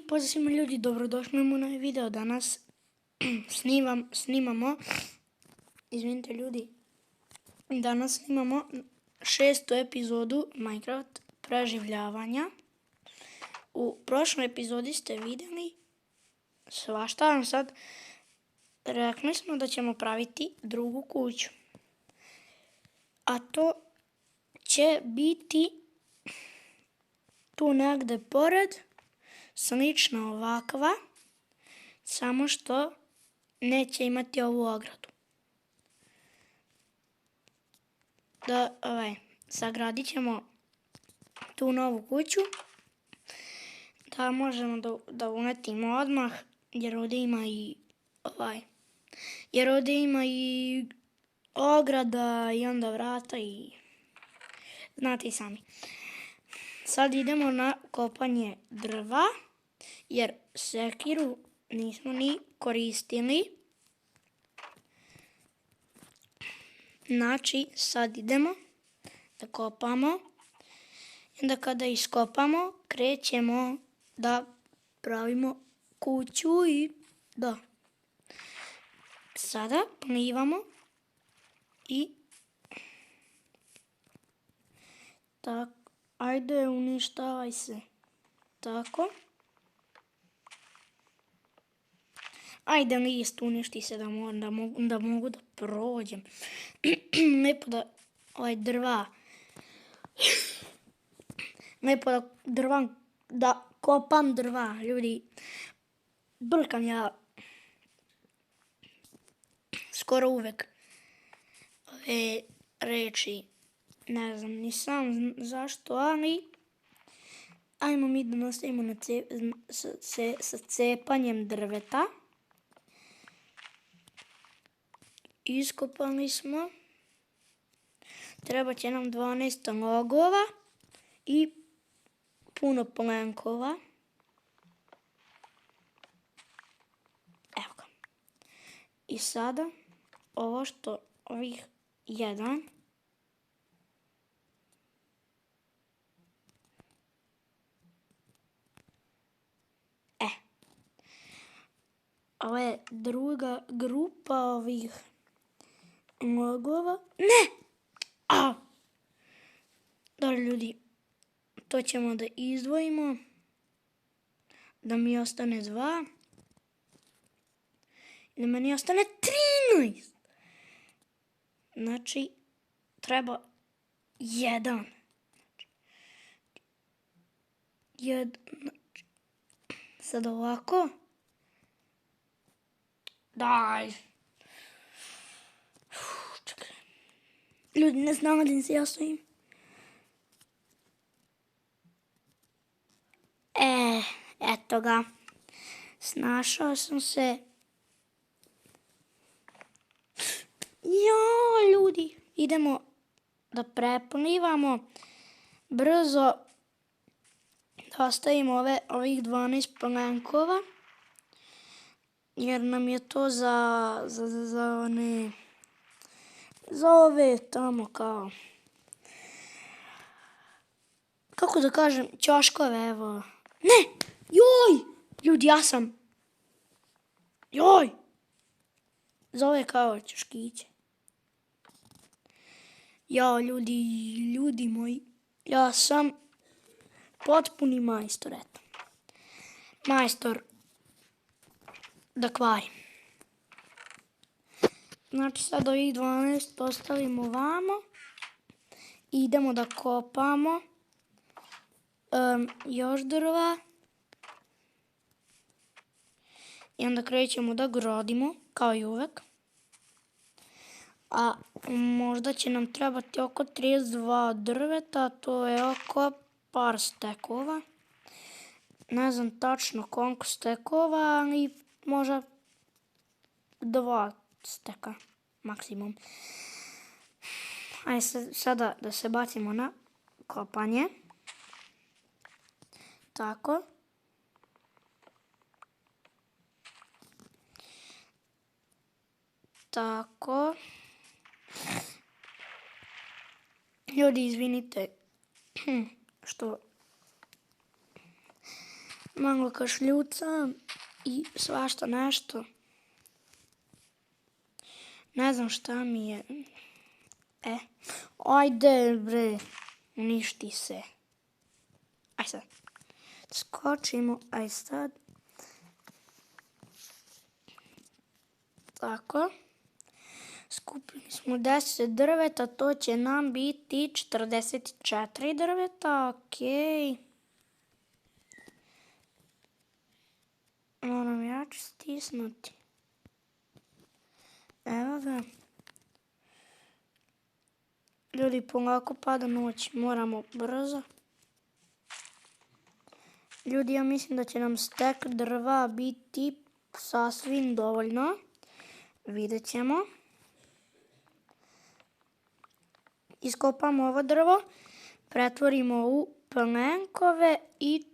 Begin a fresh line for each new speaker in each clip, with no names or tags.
Pozdrav svima ljudi, dobrodošli u novi video. Danas snimamo, izvinite ljudi, danas snimamo 6. epizodu Minecraft preživljavanja. U prošloj epizodi ste vidjeli svašta, sad rekli smo da ćemo praviti drugu kuću. A to će biti tu negde pored, slično ovakva, samo što neće imati ovu ogradu. Sagradit ćemo tu novu kuću, da možemo da uletimo odmah, jer ovdje ima i ograda i onda vrata i znate i sami. Sad idemo na kopanje drva, jer sekiru nismo ni koristili. Znači, sad idemo da kopamo. I onda kada iskopamo, krećemo da pravimo kuću i da. Sada plivamo i tako. Ajde, uništavaj se. Tako. Ajde, list, uništi se da mogu da prođem. Lepo da da kopam drva, ljudi. Brkam ja skoro uvek ove reči. Ne znam ni sam zašto, ali ajmo mi da nastavimo sa cepanjem drveta. Iskopali smo. Treba će nam 12 logova i puno plenkova. Evo ga. I sada ovih 1. Ovo je druga grupa ovih logova. Ne! Dobro ljudi, to ćemo da izdvojimo. Da mi ostane 2. I da meni ostane 13. Znači, treba 1. Sad ovako. Daj. Čekaj. Ljudi, ne znam se ja stojim. Eto ga. Snašao sam se. Ja, ljudi. Idemo da preplivamo. Brzo. Da ostavimo ovih 12 plenkova. Jer nam je to za ove tamo kao, kako da kažem, ćoškove, evo. Ne! Joj! Ljudi, ja sam. Joj! Za ove kao ćoškiće. Ja, ljudi moji, ja sam potpuni majstor, eto. Majstor da kvarim. Znači sad ovih 12 postavimo vamo. Idemo da kopamo još drva. I onda krećemo da gradimo, kao i uvek. A možda će nam trebati oko 32 drveta, to je oko par stekova. Ne znam tačno koliko stekova, ali možda 2 steka maksimum. Ajde sada da se bacimo na kopanje. Tako. Tako. Ljudi, izvinite što malo kašljucam i svašta nešto. Ne znam šta mi je. Ajde bre, uništi se. Aj sad. Skočimo, aj sad. Tako. Skupili smo 10 drveta, to će nam biti 44 drveta, okej. Moram jače stisnuti. Evo ga. Ljudi, polako pada noć, moramo brzo. Ljudi, ja mislim da će nam stek drva biti sasvim dovoljno. Vidjet ćemo. Iskopamo ovo drvo, pretvorimo u plenkove i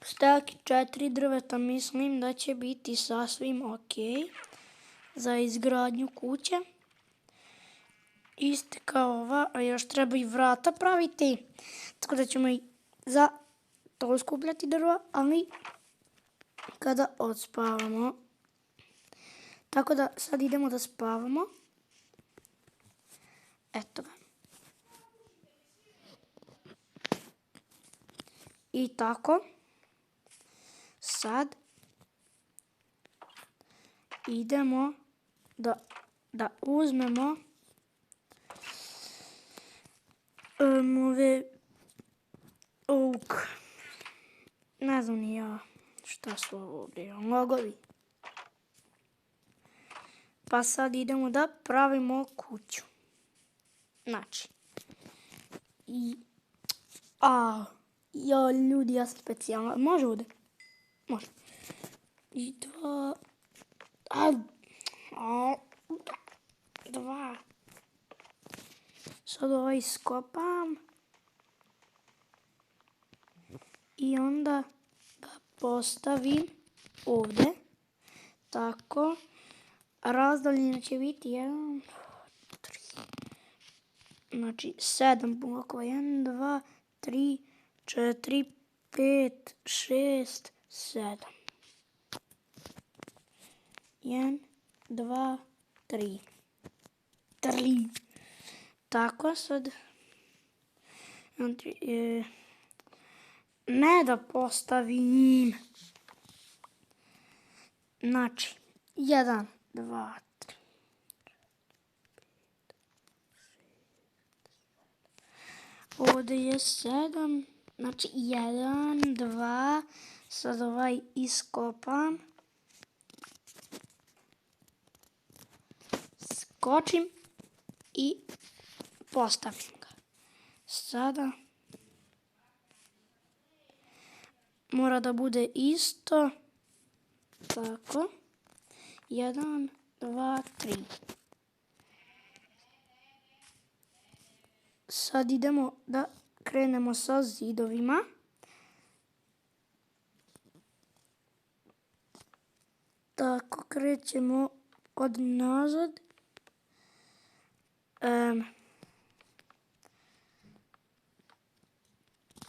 stek 4 drveta mislim da će biti sasvim okej za izgradnju kuće. Iste kao ova, a još treba i vrata praviti. Tako da ćemo i za to skupljati drva, ali kada odspavamo. Tako da sad idemo da spavamo. Eto ga. I tako. Sad idemo da uzmemo ove ne znam ni ja šta su ovo logovi. Pa sad idemo da pravimo kuću. Znači. Ljudi, ja sam specijalna. Može ovdje? Može. I dva. Sad ovaj iskopam. I onda ga postavim ovdje. Tako. Razdaljina će biti 1, 3. Znači 7 blokova. 1, 2, 3, 4, 5, 6, 7. 1, 2, 3. 3. Tako sad. Ne da postavim. Znači 1, 2, 3. Ovdje je 7. Znači 1, 2. Sad ovaj iskopam. Skočim i postavim ga. Sada mora da bude isto. Tako. 1, 2, 3. Sad idemo da krenemo sa zidovima. Tako, krećemo od nazad.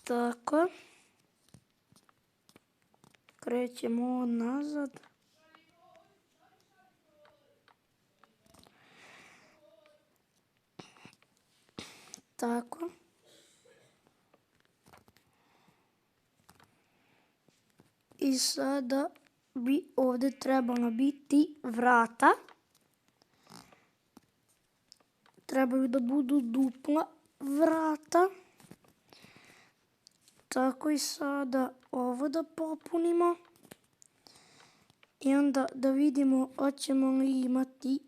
Tako. Krećemo od nazad. Tako. I sada bi ovdje trebalo biti vrata. Trebaju da budu dupla vrata. Tako i sada ovo da popunimo. I onda da vidimo hoćemo li imati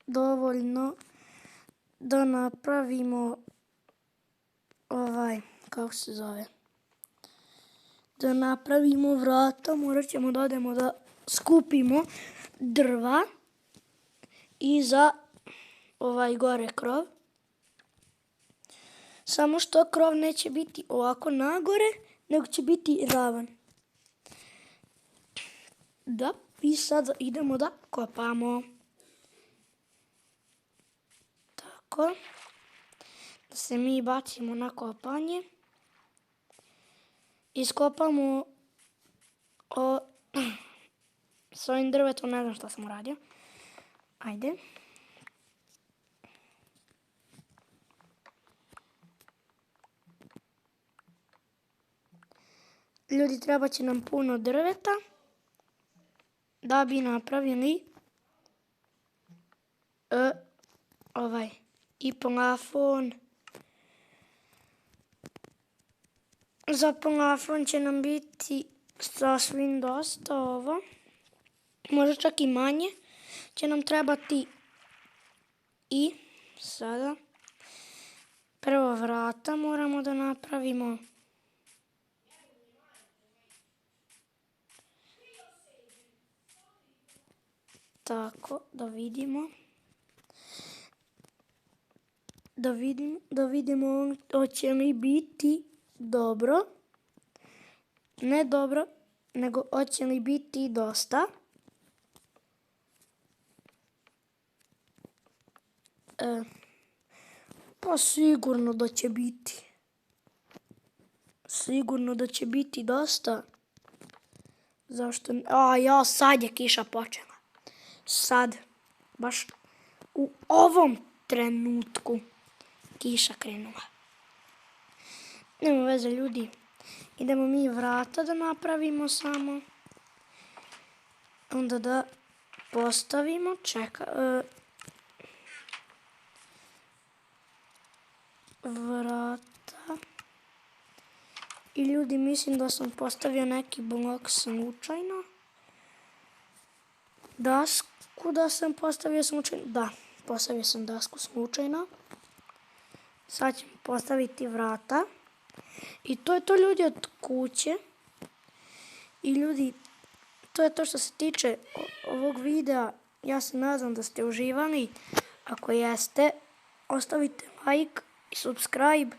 dovoljno da napravimo kako se zove, da napravimo vrata. Morat ćemo da odemo da skupimo drva i za ovaj gore krov. Samo što krov neće biti ovako nagore, nego će biti ravan. Da, i sad idemo da kopamo. Tako. Da se mi bacimo na kopanje. iskopamo s ovim drvetom, ne znam šta sam uradio. Ajde. Ljudi, treba će nam puno drveta da bi napravili i plafon. Za plafon će nam biti sasvim dosta ovo. Možda čak i manje. Će nam trebati i sada prvo vrata moramo da napravimo. Tako, da vidimo. Da vidimo hoće li biti dobro. Ne dobro, nego hoće li biti dosta. Pa sigurno da će biti. Sigurno da će biti dosta. Zašto ne? Sad je kiša počela. Sad, baš u ovom trenutku kiša krenula. Nema veze, ljudi. Idemo mi vrata da napravimo samo. Onda da postavimo. Vrata. I ljudi, mislim da sam postavio neki blok slučajno. Dasku da sam postavio slučajno. Da, postavio sam dasku slučajno. Sad ćemo postaviti vrata. I to je to, ljudi, od kuće. I ljudi, to je to što se tiče ovog videa. Ja se nadam da ste uživali. Ako jeste, ostavite like i subscribe.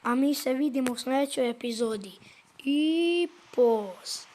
A mi se vidimo u sljedećoj epizodi. I pozdrav!